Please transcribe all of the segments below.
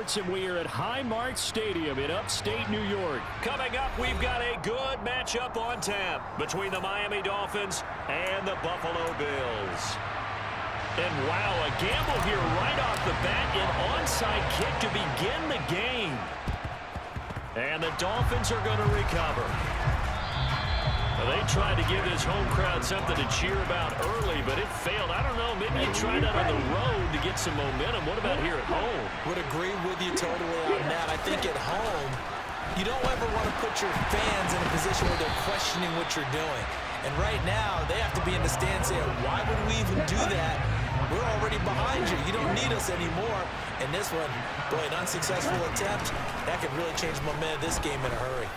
sports, and we are at Highmark Stadium in upstate New York. Coming up, we've got a good matchup on tap between the Miami Dolphins and the Buffalo Bills. And wow, a gamble here right off the bat, an onside kick to begin the game. And the Dolphins are going to recover. They tried to give this home crowd something to cheer about early, but it failed. I don't know, maybe you tried that on the road to get some momentum. What about here at home? Would agree with you totally on that. I think at home, you don't ever want to put your fans in a position where they're questioning what you're doing. And right now, they have to be in the stand saying, why would we even do that? We're already behind you. You don't need us anymore. And this one, boy, an unsuccessful attempt, that could really change the momentum of this game in a hurry.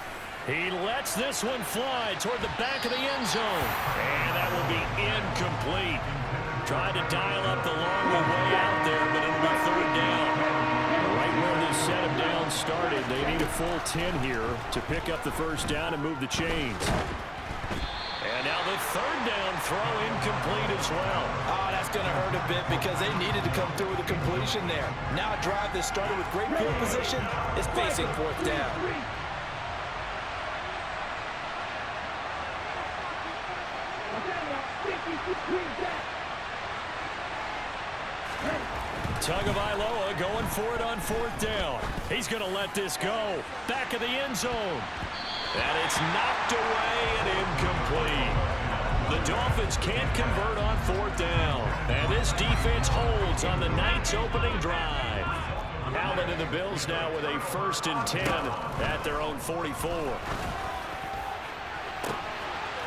He lets this one fly toward the back of the end zone. And that will be incomplete. Tried to dial up the long way out there, but it'll be third down. Right where this set of downs started, they need a full 10 here to pick up the first down and move the chains. And now the third down throw incomplete as well. Oh, that's going to hurt a bit because they needed to come through with a completion there. Now a drive that started with great field position is facing fourth down. Tagovailoa going for it on fourth down. He's going to let this go. Back of the end zone. And it's knocked away and incomplete. The Dolphins can't convert on fourth down. And this defense holds on the night's opening drive. Allen and the Bills now with a 1st and 10 at their own 44.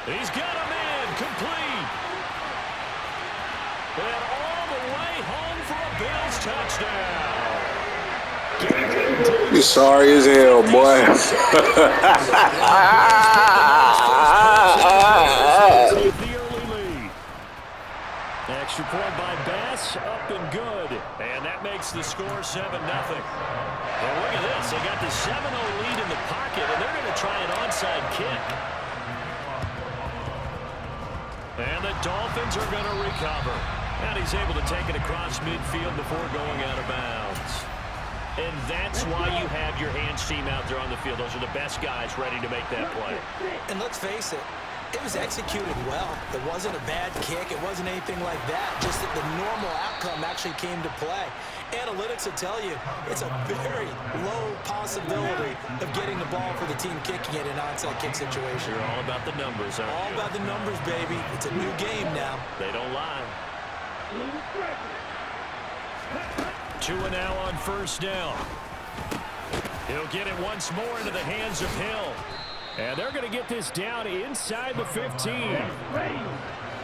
He's got a man complete. And all the way home for a Bills touchdown. You sorry as hell, boy. The early lead. Extra point by Bass, up and good. And that makes the score 7-0. And look at this. They got the 7-0 lead in the pocket, and they're going to try an onside kick. And the Dolphins are going to recover. And he's able to take it across midfield before going out of bounds. And that's why you have your hands team out there on the field. Those are the best guys ready to make that play. And let's face it, it was executed well. It wasn't a bad kick. It wasn't anything like that. Just that the normal outcome actually came to play. Analytics will tell you it's a very low possibility of getting the ball for the team kicking it in an onside kick situation. You're all about the numbers, aren't you? All about the numbers, baby. It's a new game now. They don't lie. 2 now on first down. He'll get it once more into the hands of Hill. And they're going to get this down inside the 15.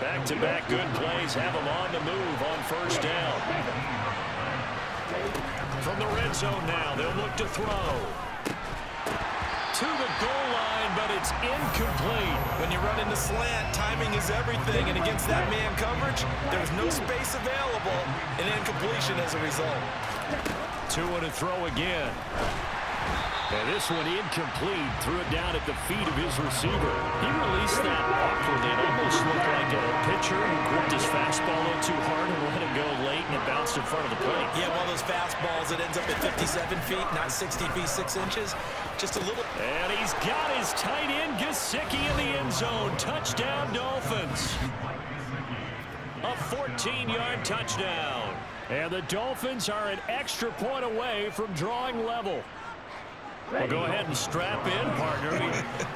Back-to-back good plays have them on the move on first down. From the red zone now, they'll look to throw. To the goal line, but it's incomplete. When you run into slant, timing is everything, and against that man coverage, there's no space available, and incompletion as a result. 2 and a throw again. And this one incomplete. Threw it down at the feet of his receiver. He released that awkwardly. It almost looked like a pitcher who gripped his fastball a little too hard and let it go late, and it bounced in front of the plate. Yeah, one of those fastballs that ends up at 57 feet, not 60 feet, 6 inches. Just a little. And he's got his tight end, Gesicki, in the end zone. Touchdown, Dolphins. A 14-yard touchdown. And the Dolphins are an extra point away from drawing level. Well, go ahead and strap in, partner.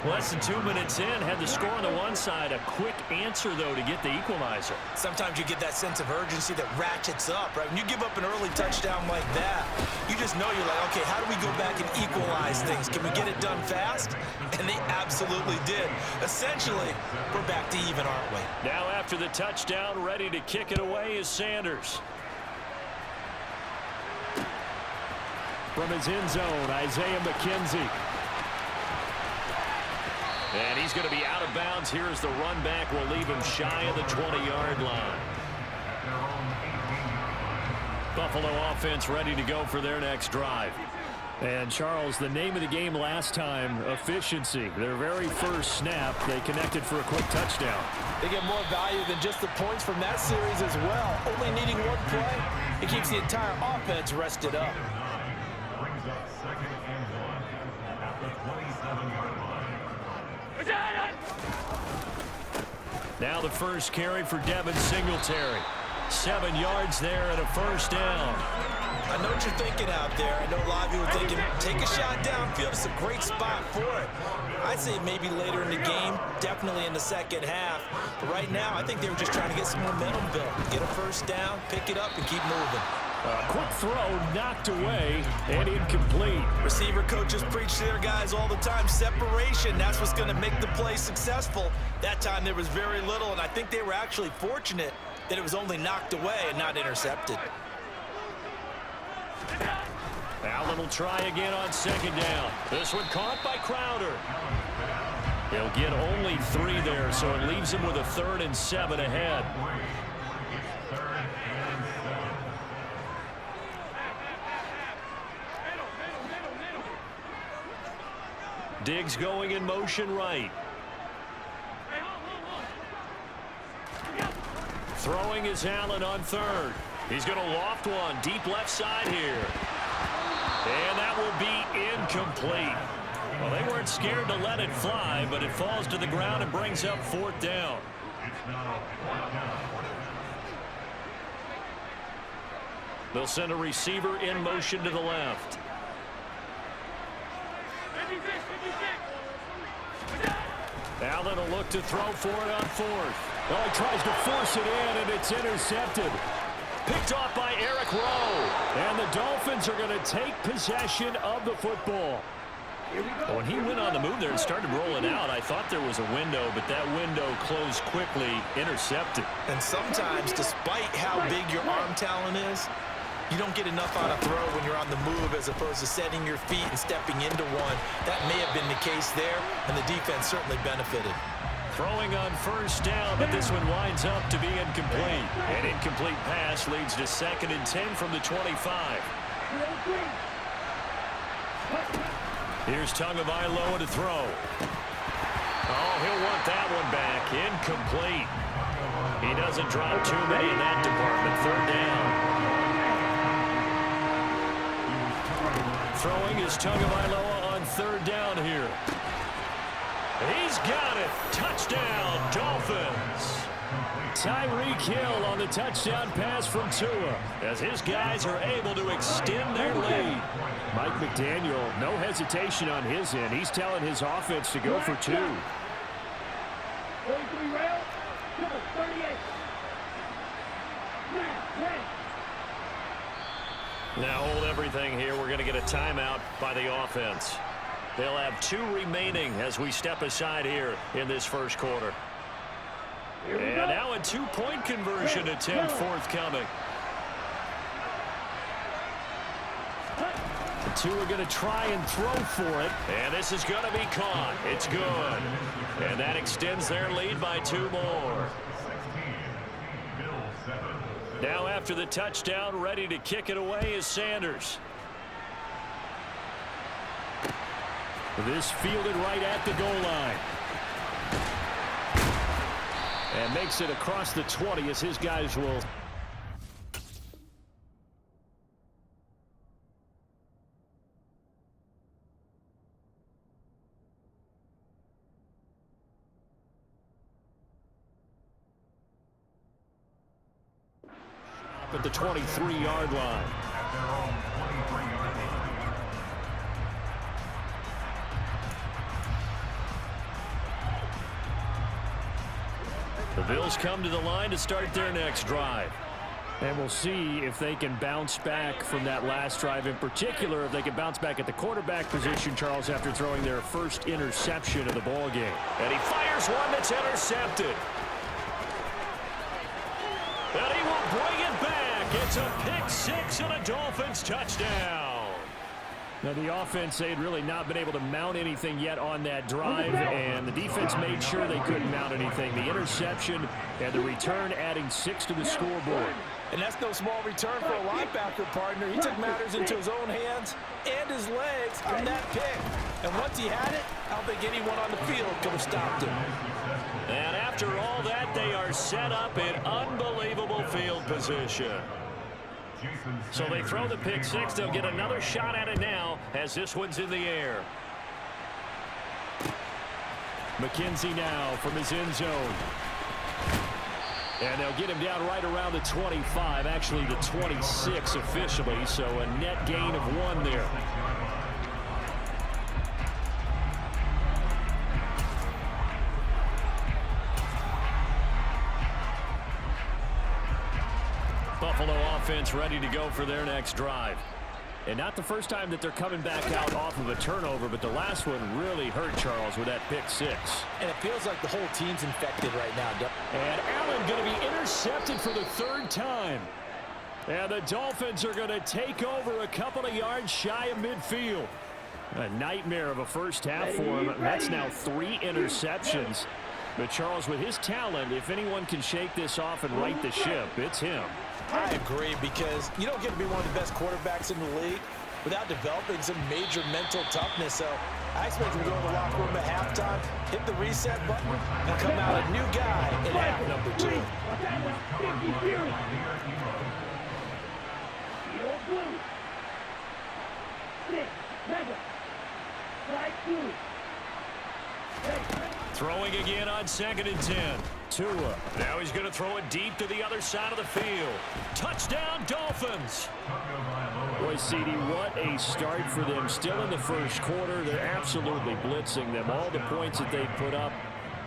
Less than 2 minutes in, had the score on the one side. A quick answer, though, to get the equalizer. Sometimes you get that sense of urgency that ratchets up, right? When you give up an early touchdown like that, you just know you're like, okay, how do we go back and equalize things? Can we get it done fast? And they absolutely did. Essentially, we're back to even, aren't we? Now after the touchdown, ready to kick it away is Sanders. From his end zone, Isaiah McKenzie. And he's going to be out of bounds here as the run back will leave him shy of the 20-yard line. Buffalo offense ready to go for their next drive. And, Charles, the name of the game last time, efficiency. Their very first snap, they connected for a quick touchdown. They get more value than just the points from that series as well. Only needing one play, it keeps the entire offense rested up. Now the first carry for Devin Singletary. 7 yards there and a first down. I know what you're thinking out there. I know a lot of people are thinking, take a shot downfield. It's a great spot for it. I'd say maybe later in the game, definitely in the second half. But right now, I think they were just trying to get some momentum built. Get a first down, pick it up, and keep moving. Quick throw knocked away and incomplete. Receiver coaches preach to their guys all the time. Separation, that's what's going to make the play successful. That time there was very little, and I think they were actually fortunate that it was only knocked away and not intercepted. Allen will try again on second down. This one caught by Crowder. He'll get only 3 there, so it leaves him with a 3rd and 7 ahead. Diggs going in motion right. Throwing is Allen on 3rd. He's going to loft one deep left side here. And that will be incomplete. Well, they weren't scared to let it fly, but it falls to the ground and brings up 4th down. They'll send a receiver in motion to the left. Allen will look to throw for it on 4th. Well, he tries to force it in, and it's intercepted. Picked off by Eric Rowe. And the Dolphins are going to take possession of the football. When he went on the move there and started rolling out, I thought there was a window, but that window closed quickly, intercepted. And sometimes, despite how big your arm talent is, you don't get enough on a throw when you're on the move as opposed to setting your feet and stepping into one. That may have been the case there, and the defense certainly benefited. Throwing on first down, but this one winds up to be incomplete. An incomplete pass leads to 2nd and 10 from the 25. Here's Tagovailoa to throw. Oh, he'll want that one back. Incomplete. He doesn't drop too many in that department. 3rd down. Throwing is Tagovailoa on 3rd down here. He's got it. Touchdown, Dolphins. Tyreek Hill on the touchdown pass from Tua as his guys are able to extend their lead. Mike McDaniel, no hesitation on his end. He's telling his offense to go for 2. Now hold everything here. We're going to get a timeout by the offense. They'll have 2 remaining as we step aside here in this first quarter. And now a 2-point conversion attempt forthcoming. The 2 are going to try and throw for it. And this is going to be caught. It's good. And that extends their lead by 2 more. Now after the touchdown, ready to kick it away is Sanders. This fielded right at the goal line. And makes it across the 20 as his guys will. Up at the 23-yard line. The Bills come to the line to start their next drive. And we'll see if they can bounce back from that last drive. In particular, if they can bounce back at the quarterback position, Charles, after throwing their first interception of the ball game. And he fires one that's intercepted. And he will bring it back. It's a pick-6 and a Dolphins touchdown. Now, the offense, they had really not been able to mount anything yet on that drive, and the defense made sure they couldn't mount anything. The interception and the return adding 6 to the scoreboard. And that's no small return for a linebacker partner. He took matters into his own hands and his legs on that pick. And once he had it, I don't think anyone on the field could have stopped him. And after all that, they are set up in unbelievable field position. So they throw the pick six. They'll get another shot at it now as this one's in the air. McKenzie now from his end zone. And they'll get him down right around the 25, actually the 26 officially, so a net gain of 1 there. Buffalo offense ready to go for their next drive. And not the first time that they're coming back out off of a turnover, but the last one really hurt Charles with that pick six. And it feels like the whole team's infected right now. And Allen going to be intercepted for the 3rd time. And the Dolphins are going to take over a couple of yards shy of midfield. A nightmare of a first half for him. That's now 3 interceptions. But Charles, with his talent, if anyone can shake this off and right the ship, it's him. I agree, because you don't get to be one of the best quarterbacks in the league without developing some major mental toughness. So I expect him to go in the locker room at halftime, hit the reset button, and come out a new guy in half number 2. Throwing again on 2nd and 10. Tua. Now he's going to throw it deep to the other side of the field. Touchdown, Dolphins. Boy, CD, what a start for them. Still in the first quarter. They're absolutely blitzing them. All the points that they put up,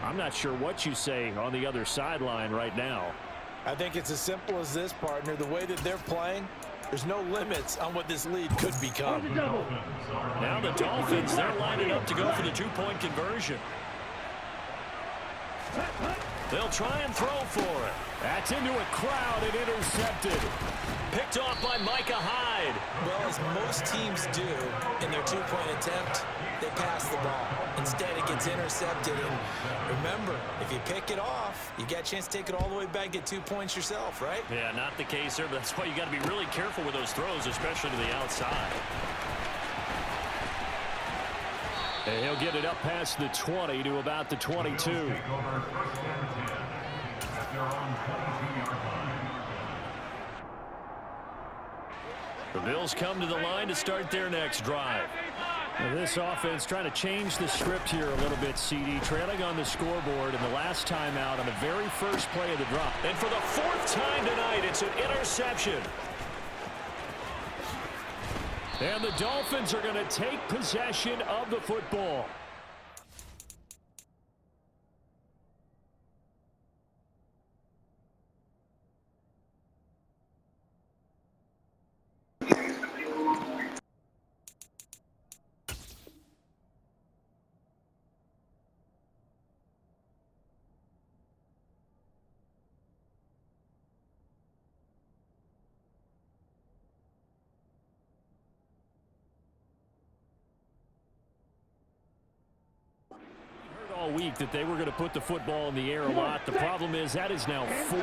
I'm not sure what you say on the other sideline right now. I think it's as simple as this, partner. The way that they're playing, there's no limits on what this lead could become. Now the Dolphins, they're lining up to go for the 2-point conversion. They'll try and throw for it. That's into a crowd and intercepted. Picked off by Micah Hyde. Well, as most teams do in their 2-point attempt, they pass the ball. Instead, it gets intercepted. And remember, if you pick it off, you got a chance to take it all the way back and get 2 points yourself, right? Yeah, not the case there, but that's why you got to be really careful with those throws, especially to the outside. And he'll get it up past the 20 to about the 22. The Bills come to the line to start their next drive. Now this offense trying to change the script here a little bit, CD. Trailing on the scoreboard in the last time out on the very first play of the drop. And for the 4th time tonight, it's an interception. And the Dolphins are going to take possession of the football. All week that they were going to put the football in the air a lot. The problem is that is now 4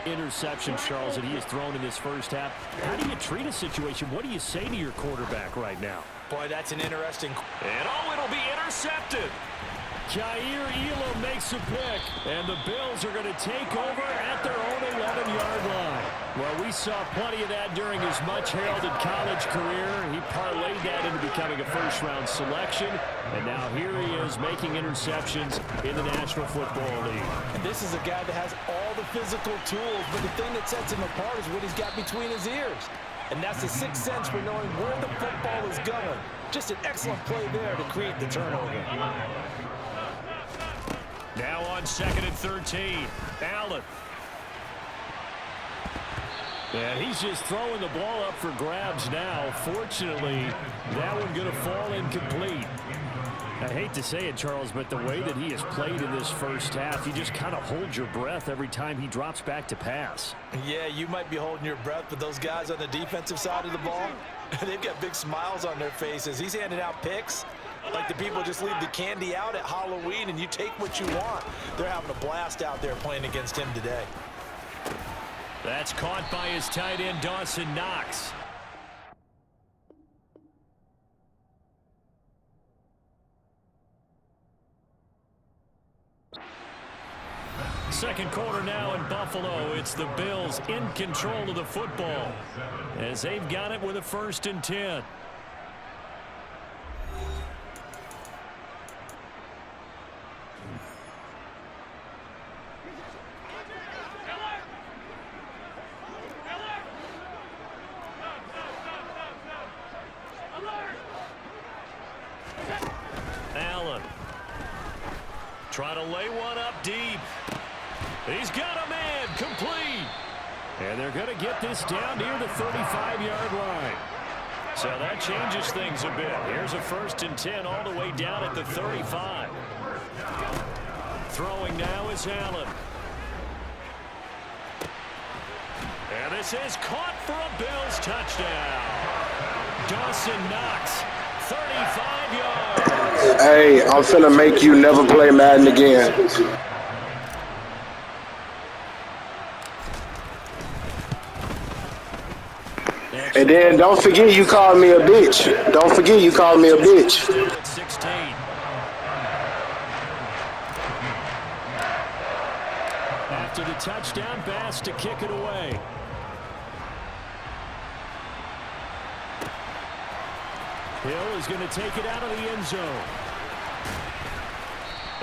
interceptions, Charles, that he has thrown in this first half. How do you treat a situation? What do you say to your quarterback right now? Boy, that's an interesting. And it'll be intercepted. Jair Elam makes a pick, and the Bills are going to take over at their own 11-yard line. Well, we saw plenty of that during his much-heralded college career. He parlayed that into becoming a first-round selection, and now here he is making interceptions in the National Football League. And this is a guy that has all the physical tools, but the thing that sets him apart is what he's got between his ears. And that's the sixth sense for knowing where the football is going. Just an excellent play there to create the turnover. Now on 2nd and 13, Allen. And he's just throwing the ball up for grabs now. Fortunately, that one going to fall incomplete. I hate to say it, Charles, but the way that he has played in this first half, you just kind of hold your breath every time he drops back to pass. Yeah, you might be holding your breath, but those guys on the defensive side of the ball, they've got big smiles on their faces. He's handing out picks like the people just leave the candy out at Halloween and you take what you want. They're having a blast out there playing against him today. That's caught by his tight end, Dawson Knox. second quarter now in Buffalo. It's the Bills in control of the football as they've got it with a 1st and 10. Allen. Trying to lay one up deep. He's got a man complete. And they're going to get this down near the 35-yard line. So that changes things a bit. Here's a 1st and 10 all the way down at the 35. Throwing now is Allen. And this is caught for a Bills touchdown. Dawson Knox, 35 yards. Hey, I'm finna make you never play Madden again. And then don't forget you called me a bitch. Don't forget you called me a bitch. 16. After the touchdown pass to kick it away. Hill is going to take it out of the end zone.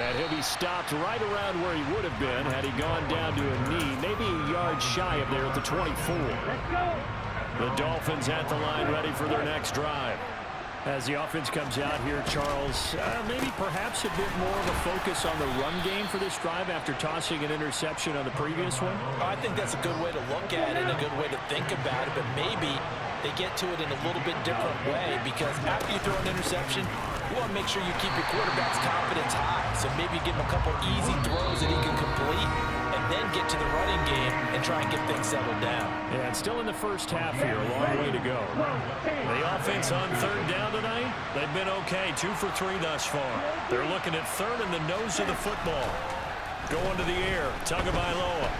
And he'll be stopped right around where he would have been had he gone down to a knee, maybe a yard shy of there at the 24. The Dolphins at the line ready for their next drive. As the offense comes out here, Charles, maybe perhaps a bit more of a focus on the run game for this drive after tossing an interception on the previous one? I think that's a good way to look at it, a good way to think about it, but maybe they get to it in a little bit different way because after you throw an interception, you want to make sure you keep your quarterback's confidence high. So maybe give him a couple easy throws that he can complete and then get to the running game and try and get things settled down. Yeah, and still in the first half here, a long way to go. The offense on 3rd down tonight, they've been okay, 2 for 3 thus far. They're looking at 3rd in the nose of the football. Going to the air, Tagovailoa.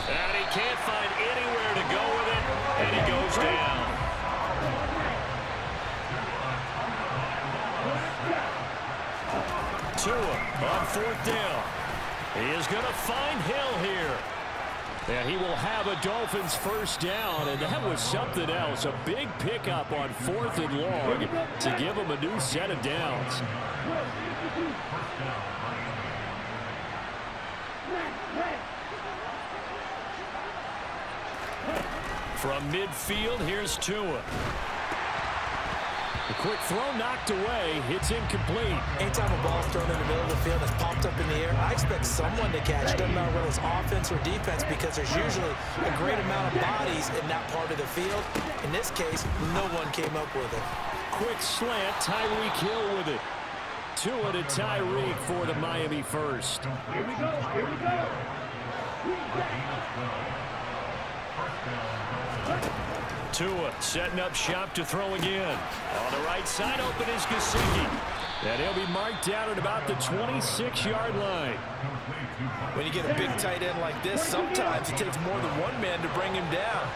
And he can't find anywhere to go with it, and he goes down. Tua on 4th down. He is going to find Hill here. And he will have a Dolphins 1st down, and that was something else. A big pickup on 4th and long to give him a new set of downs. From midfield, here's Tua. A quick throw knocked away. It's incomplete. Anytime a ball's thrown in the middle of the field that's popped up in the air, I expect someone to catch it. Doesn't matter whether it's offense or defense because there's usually a great amount of bodies in that part of the field. In this case, no one came up with it. Quick slant, Tyreek Hill with it. Tua to Tyreek for the Miami 1st. Here we go. Here we go. Tua setting up shop to throw again. On the right side, open is Gesicki. And he'll be marked down at about the 26-yard line. When you get a big tight end like this, sometimes it takes more than one man to bring him down.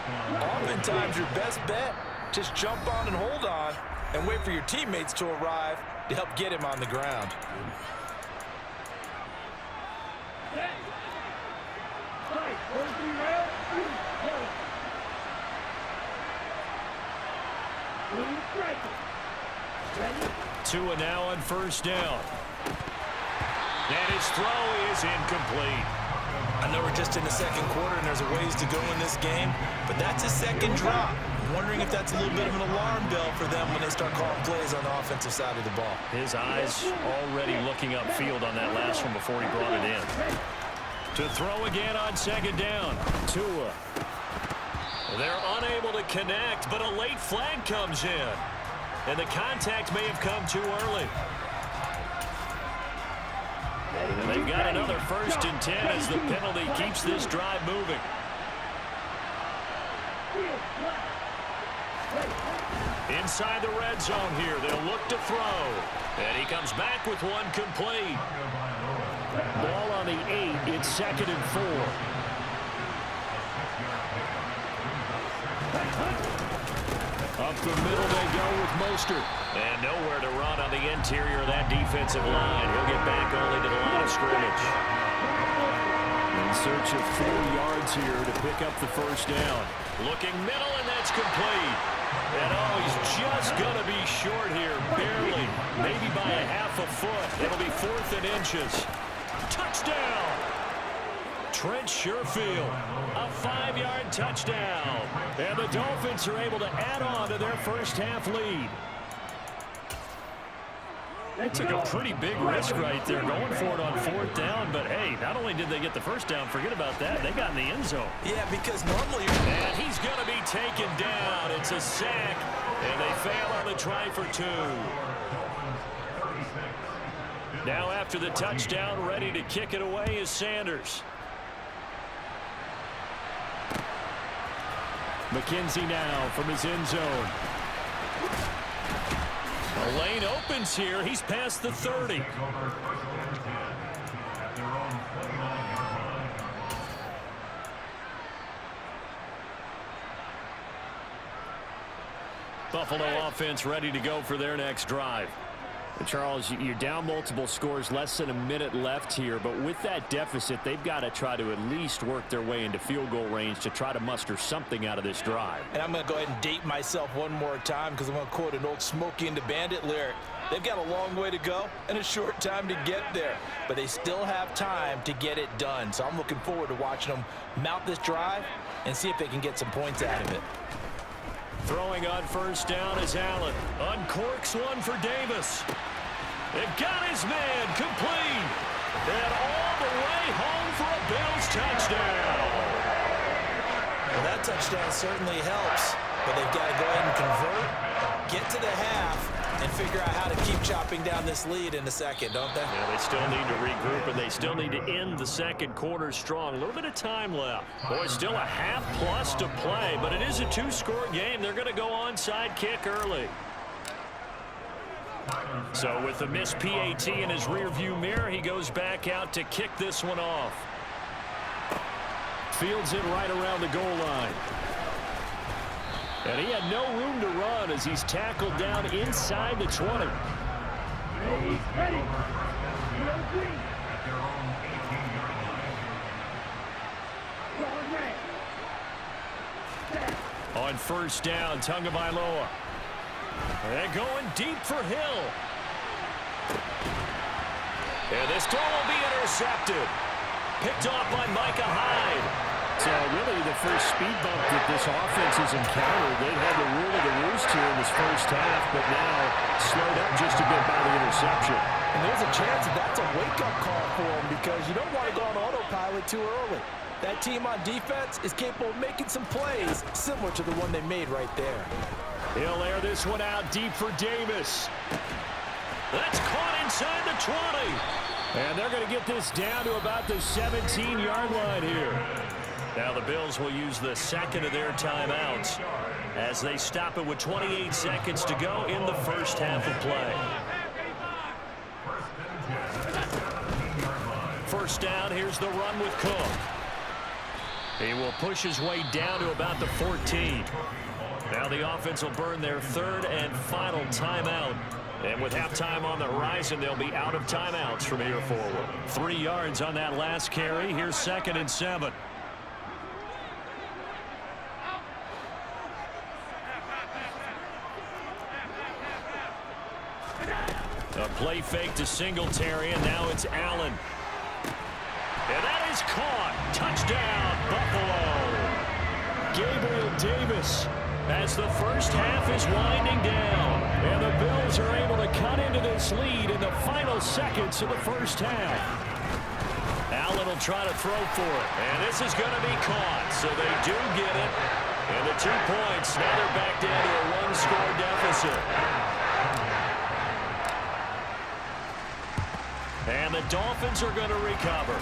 Oftentimes, your best bet, just jump on and hold on and wait for your teammates to arrive to help get him on the ground. Tua now on 1st down. And his throw is incomplete. I know we're just in the second quarter and there's a ways to go in this game, but that's a second drop. I'm wondering if that's a little bit of an alarm bell for them when they start calling plays on the offensive side of the ball. His eyes already looking upfield on that last one before he brought it in. To throw again on 2nd down. Tua. They're unable to connect, but a late flag comes in. And the contact may have come too early. And they've got another 1st and 10 as the penalty keeps this drive moving. Inside the red zone here, they'll look to throw. And he comes back with one complete. Ball on the 8, it's 2nd and 4. Up the middle they go with Mostert. And nowhere to run on the interior of that defensive line. He'll get back only to the line of scrimmage. In search of 4 yards here to pick up the first down. Looking middle, and that's complete. And he's just going to be short here, barely, maybe by a half a foot. It'll be 4th and inches. Touchdown! Trent Sherfield, a 5-yard touchdown. And the Dolphins are able to add on to their first half lead. They took a pretty big risk right there going for it on 4th down, but hey, not only did they get the first down, forget about that, they got in the end zone. Yeah, because normally... And he's going to be taken down. It's a sack, and they fail on the try for 2. Now after the touchdown, ready to kick it away is Sanders. McKenzie now from his end zone. The lane opens here. He's past the 30. Buffalo offense ready to go for their next drive. And Charles, you're down multiple scores, less than a minute left here, but with that deficit, they've got to try to at least work their way into field goal range to try to muster something out of this drive. And I'm going to go ahead and date myself one more time because I'm going to quote an old Smokey and the Bandit lyric. They've got a long way to go and a short time to get there, but they still have time to get it done. So I'm looking forward to watching them mount this drive and see if they can get some points out of it. Throwing on first down is Allen. Uncorks one for Davis. It got his man complete. And all the way home for a Bills touchdown. Well, that touchdown certainly helps, but they've got to go ahead and convert, get to the half, and figure out how to keep chopping down this lead in the second, don't they? Yeah, they still need to regroup, and they still need to end the second quarter strong. A little bit of time left. Boy, still a half plus to play, but it is a 2-score game. They're going to go onside kick early. So with the missed PAT in his rearview mirror, he goes back out to kick this one off. Fields it right around the goal line. And he had no room to run as he's tackled down inside the 20. On first down, Tagovailoa. And going deep for Hill. And this throw will be intercepted. Picked off by Micah Hyde. So really the first speed bump that this offense has encountered. They've had the rule of the roost here in this first half, but now slowed up just a bit by the interception. And there's a chance that that's a wake-up call for them because you don't want to go on autopilot too early. That team on defense is capable of making some plays similar to the one they made right there. He'll air this one out deep for Davis. That's caught inside the 20. And they're going to get this down to about the 17-yard line here. Now the Bills will use the second of their timeouts as they stop it with 28 seconds to go in the first half of play. First down, here's the run with Cook. He will push his way down to about the 14. Now the offense will burn their third and final timeout. And with halftime on the horizon, they'll be out of timeouts from here forward. 3 yards on that last carry. Here's 2nd and 7. A play fake to Singletary, and now it's Allen. And that is caught. Touchdown, Buffalo. Gabriel Davis as the first half is winding down. And the Bills are able to cut into this lead in the final seconds of the first half. Allen will try to throw for it. And this is going to be caught. So they do get it. And the 2 points, now they're back down to a 1-score deficit. And the Dolphins are going to recover.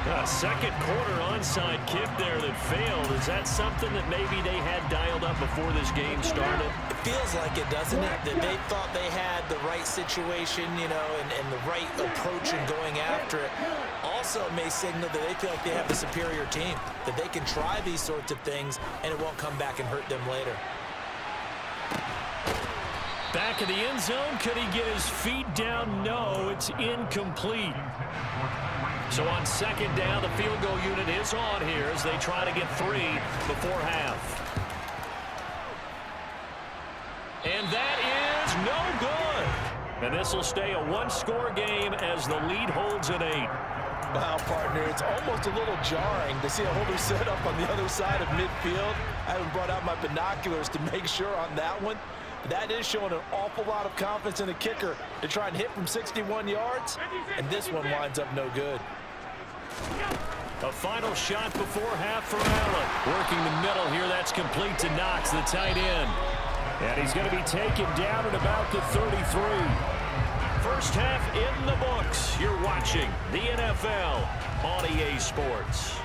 A second quarter onside kick there that failed. Is that something that maybe they had dialed up before this game started? It feels like it, doesn't it? That they thought they had the right situation, you know, and the right approach in going after it. Also, it may signal that they feel like they have the superior team, that they can try these sorts of things and it won't come back and hurt them later. Back of the end zone. Could he get his feet down? No, it's incomplete. So on second down, the field goal unit is on here as they try to get 3 before half. And that is no good. And this will stay a one-score game as the lead holds at 8. Wow, partner, it's almost a little jarring to see a holder set up on the other side of midfield. I haven't brought out my binoculars to make sure on that one. That is showing an awful lot of confidence in the kicker to try and hit from 61 yards, and this one winds up no good. A final shot before half for Allen. Working the middle here, that's complete to Knox, the tight end. And he's going to be taken down at about the 33. First half in the books. You're watching the NFL on EA Sports.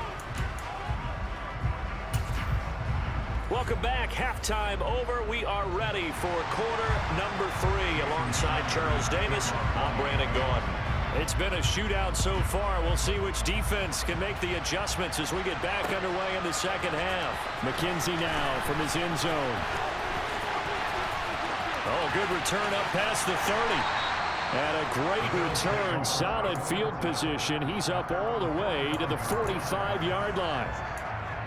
Welcome back. Halftime over. We are ready for quarter number 3. Alongside Charles Davis, I'm Brandon Gordon. It's been a shootout so far. We'll see which defense can make the adjustments as we get back underway in the second half. McKenzie now from his end zone. Oh, good return up past the 30. And a great return. Solid field position. He's up all the way to the 45-yard line.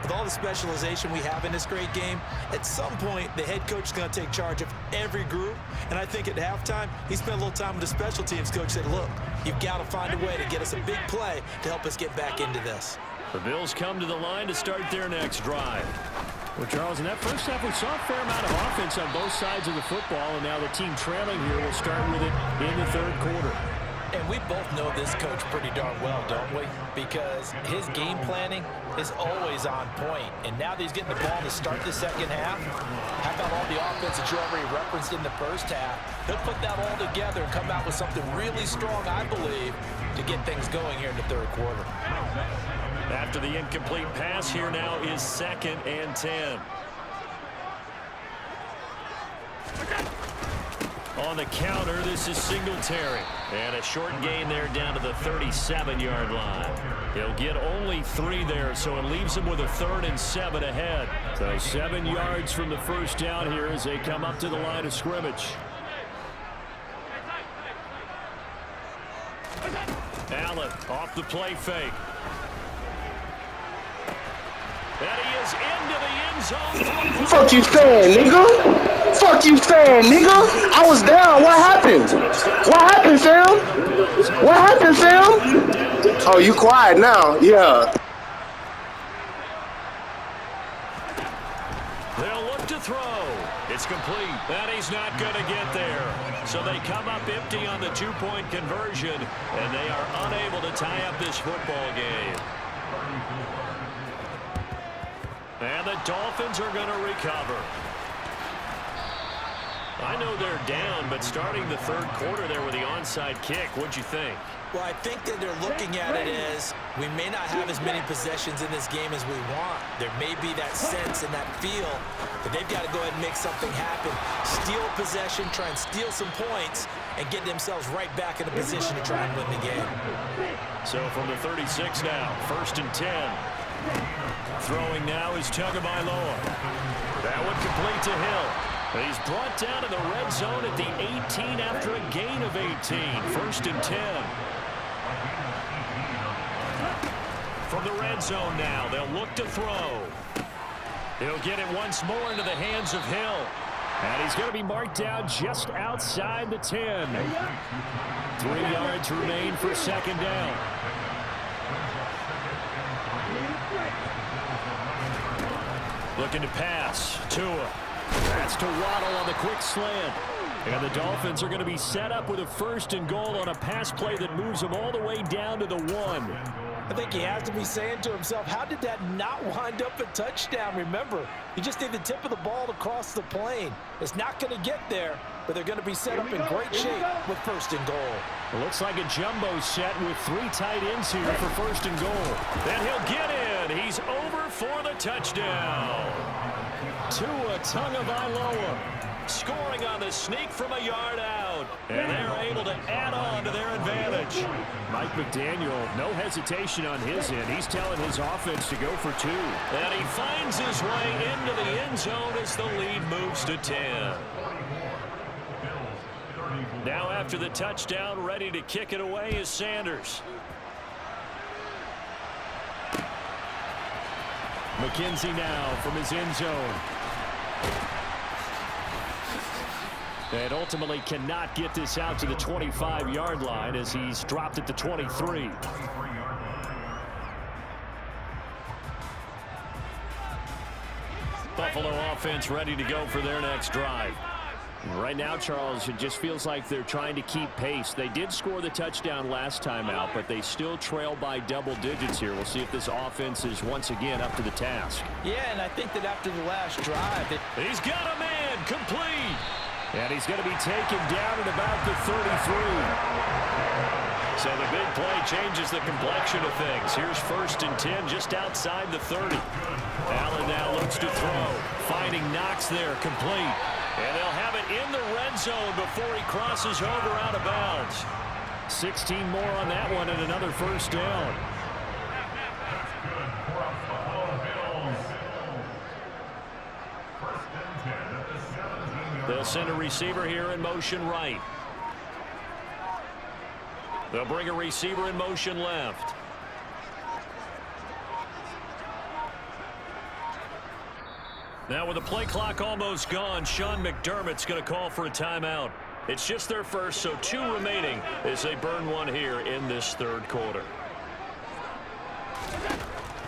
With all the specialization we have in this great game, at some point, the head coach is going to take charge of every group. And I think at halftime, he spent a little time with the special teams coach, said, look, you've got to find a way to get us a big play to help us get back into this. The Bills come to the line to start their next drive. Well, Charles, in that first half, we saw a fair amount of offense on both sides of the football, and now the team trailing here will start with it in the third quarter. And we both know this coach pretty darn well, don't we? Because his game planning is always on point. And now that he's getting the ball to start the second half, how about all the offense that you already referenced in the first half? He'll put that all together and come out with something really strong, I believe, to get things going here in the third quarter. After the incomplete pass, here now is 2nd and 10. On the counter, this is Singletary. And a short gain there down to the 37-yard line. He'll get only 3 there, so it leaves him with a 3rd and 7 ahead. So 7 yards from the first down here as they come up to the line of scrimmage. Allen off the play fake. And he is into the end zone. Fuck you saying, nigga? Fuck you saying, nigga? I was down. What happened? What happened, Sam? What happened, Sam? Oh, you quiet now? Yeah. They'll look to throw. It's complete. And he's not going to get there. So they come up empty on the 2-point conversion, and they are unable to tie up this football game. And the Dolphins are going to recover. I know they're down, but starting the third quarter there with the onside kick, what'd you think? Well, I think that they're looking at it as we may not have as many possessions in this game as we want. There may be that sense and that feel that they've got to go ahead and make something happen. Steal possession, try and steal some points, and get themselves right back in a position to try and win the game. So from the 36 now, 1st and 10. Throwing now is Tagovailoa. That one complete to Hill. He's brought down in the red zone at the 18 after a gain of 18. 1st and 10. From the red zone now, they'll look to throw. He'll get it once more into the hands of Hill. And he's going to be marked down just outside the 10. 3 yards remain for 2nd down. Looking to pass. Tua. That's to Waddle on the quick slant. And the Dolphins are going to be set up with a 1st and goal on a pass play that moves them all the way down to the 1. I think he has to be saying to himself, how did that not wind up a touchdown? Remember, you just need the tip of the ball to cross the plane. It's not going to get there, but they're going to be set up in great shape with 1st and goal. It looks like a jumbo set with 3 tight ends here for 1st and goal. Then he'll get in. He's over for the touchdown. Tua Tagovailoa scoring on the sneak from a yard out. And they're able to add on to their advantage. Mike McDaniel, no hesitation on his end. He's telling his offense to go for 2. And he finds his way into the end zone as the lead moves to 10. Now after the touchdown, ready to kick it away is Sanders. McKenzie now from his end zone. And ultimately cannot get this out to the 25-yard line as he's dropped at the 23. Buffalo offense ready to go for their next drive. Right now, Charles, it just feels like they're trying to keep pace. They did score the touchdown last time out, but they still trail by double digits here. We'll see if this offense is once again up to the task. Yeah, and I think that after the last drive, he's got a man complete. And he's going to be taken down at about the 33. So the big play changes the complexion of things. Here's 1st and 10 just outside the 30. Allen now looks to throw. Finding Knox there, complete. And they'll have it in the red zone before he crosses over out of bounds. 16 more on that one and another 1st down. They'll send a receiver here in motion right. They'll bring a receiver in motion left. Now with the play clock almost gone, Sean McDermott's going to call for a timeout. It's just their first, so 2 remaining as they burn one here in this 3rd quarter.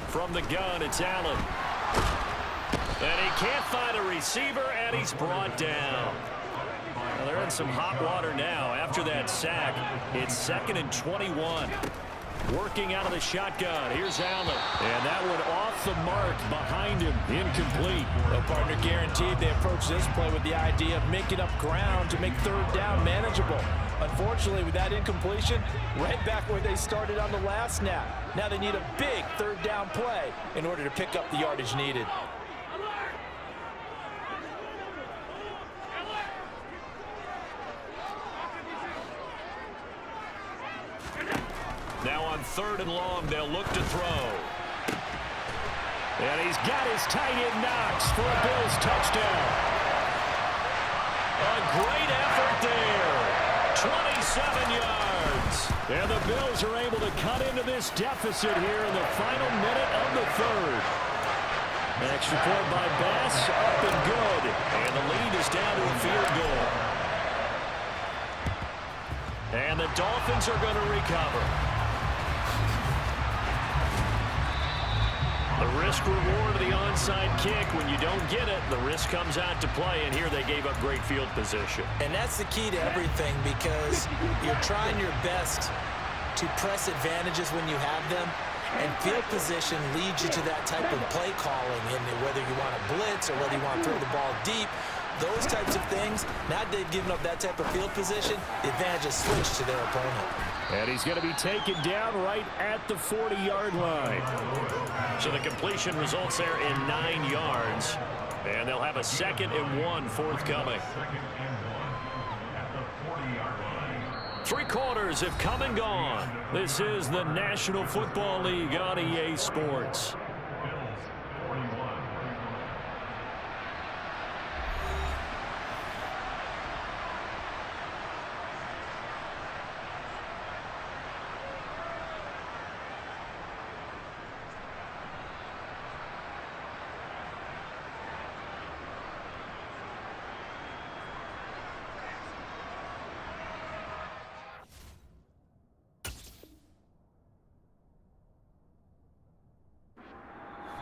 From the gun, it's Allen. And he can't find a receiver, and he's brought down. Well, they're in some hot water now. After that sack, it's 2nd and 21. Working out of the shotgun. Here's Allen. And that one off the mark behind him. Incomplete. The partner guaranteed they approach this play with the idea of making up ground to make 3rd down manageable. Unfortunately, with that incompletion, right back where they started on the last snap. Now they need a big 3rd down play in order to pick up the yardage needed. Now on 3rd and long, they'll look to throw. And he's got his tight end Knox for a Bills touchdown. A great effort there. 27 yards. And the Bills are able to cut into this deficit here in the final minute of the 3rd. Extra point by Bass, up and good. And the lead is down to a field goal. And the Dolphins are going to recover. The risk-reward of the onside kick, when you don't get it, the risk comes out to play, and here they gave up great field position. And that's the key to everything, because you're trying your best to press advantages when you have them, and field position leads you to that type of play calling, and whether you want to blitz or whether you want to throw the ball deep, those types of things, now that they've given up that type of field position, the advantage is switched to their opponent. And he's going to be taken down right at the 40-yard line. So the completion results there in 9 yards. And they'll have a 2nd and 1 forthcoming. 3 quarters have come and gone. This is the National Football League on EA Sports.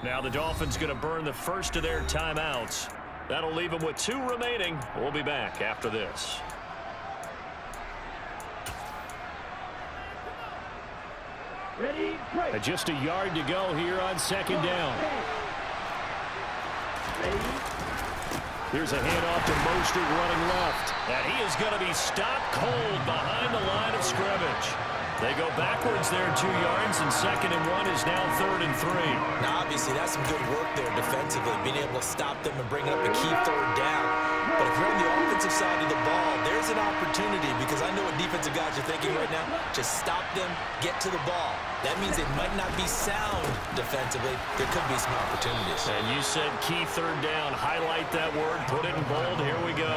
Now the Dolphins going to burn the first of their timeouts. That'll leave them with 2 remaining. We'll be back after this. Ready, break. Just a yard to go here on 2nd down. Here's a handoff to Mostert running left. And he is going to be stopped cold behind the line of scrimmage. They go backwards there 2 yards, and 2nd and 1 is now 3rd and 3. Now, obviously, that's some good work there defensively, being able to stop them and bring up a key 3rd down. But if you're on the offensive side of the ball, there's an opportunity, because I know what defensive guys are thinking right now. Just stop them, get to the ball. That means it might not be sound defensively. There could be some opportunities. And you said key 3rd down. Highlight that word. Put it in bold. Here we go.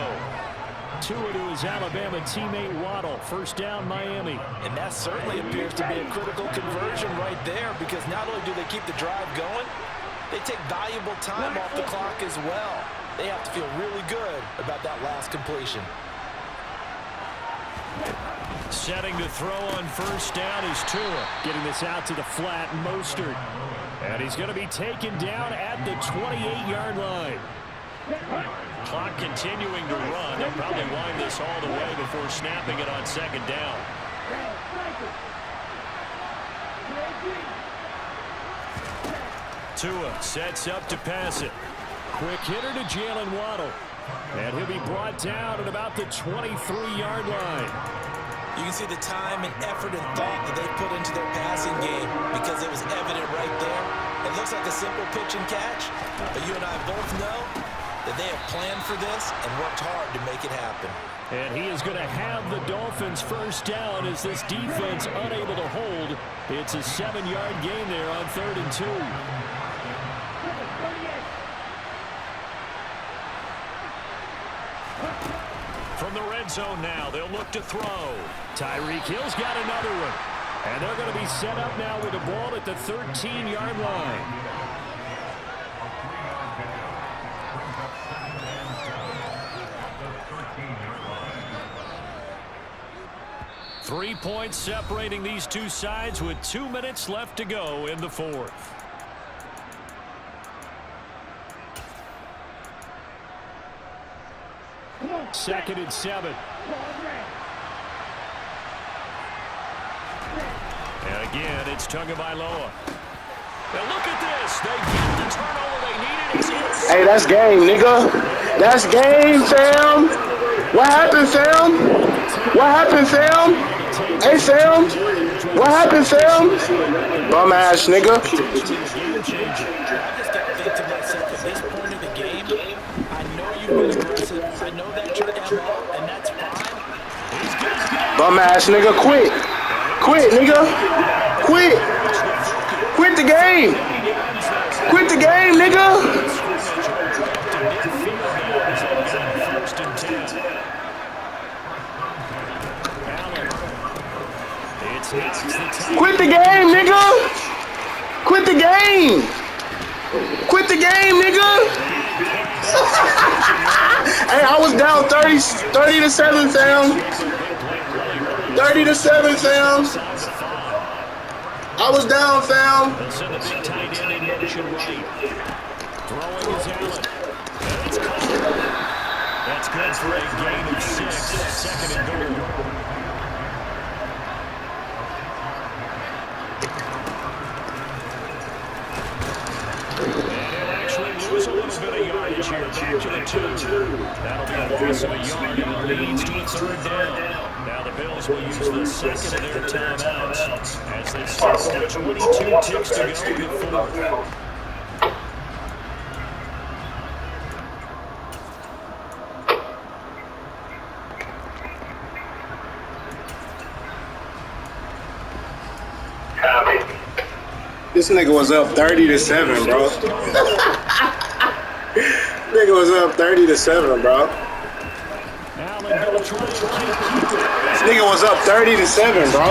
Tua to his Alabama teammate Waddle. 1st down, Miami. And that certainly appears to be a critical conversion right there, because not only do they keep the drive going, They take valuable time off the clock as well. They have to feel really good about that last completion. Setting to throw on first down is Tua. Getting this out to the flat, Mostert. And he's going to be taken down at the 28-yard line. Clock continuing to run. They'll probably wind this all the way before snapping it on second down. Tua sets up to pass it. Quick hitter to Jalen Waddle. And he'll be brought down at about the 23-yard line. You can see the time and effort and thought that they put into their passing game because it was evident right there. It looks like a simple pitch and catch, but you and I both know that they have planned for this and worked hard to make it happen. And he is going to have the Dolphins first down as this defense unable to hold. It's a 7-yard gain there on 3rd and 2. From the red zone now, they'll look to throw. Tyreek Hill's got another one. And they're going to be set up now with the ball at the 13-yard line. Three points separating these two sides with 2 minutes left to go in the fourth. Second and 7. And again, it's Tagovailoa. And look at this. They get the turnover they needed. Hey, that's game, nigga. That's game, Sam. What happened, Sam? What happened, Sam? Hey, Sam. What happened, Sam? Bum ass nigga. I just got to think to myself, at this point of the game, I know you've been aggressive. I know that's your MO, and that's fine. Bum ass nigga, quit. Quit, nigga. Quit. Quit the game. Quit the game, nigga. Quit the game, nigga. Quit the game. Quit the game, nigga. Hey, I was down 30 to 7, Sam. 30 to 7, Sam. I was down, Sam. They'll send the big tight end in motion right. Throwing is Allen. That's caught. That's good for a gain of 6. Second and goal. Lose a little bit of yardage here, back to the 2. That'll be a loss of a yard, and it leads to a 3rd down. Now the Bills will use the second of their timeouts as they still have 22 ticks to go in the fourth. This nigga was up 30 to 7, bro. Nigga was up 30 to 7, bro. This nigga was up 30 to 7, bro.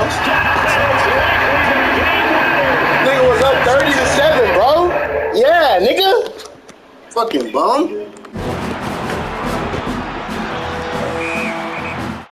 Nigga was up 30 to 7, bro. Yeah, nigga. Fucking bum.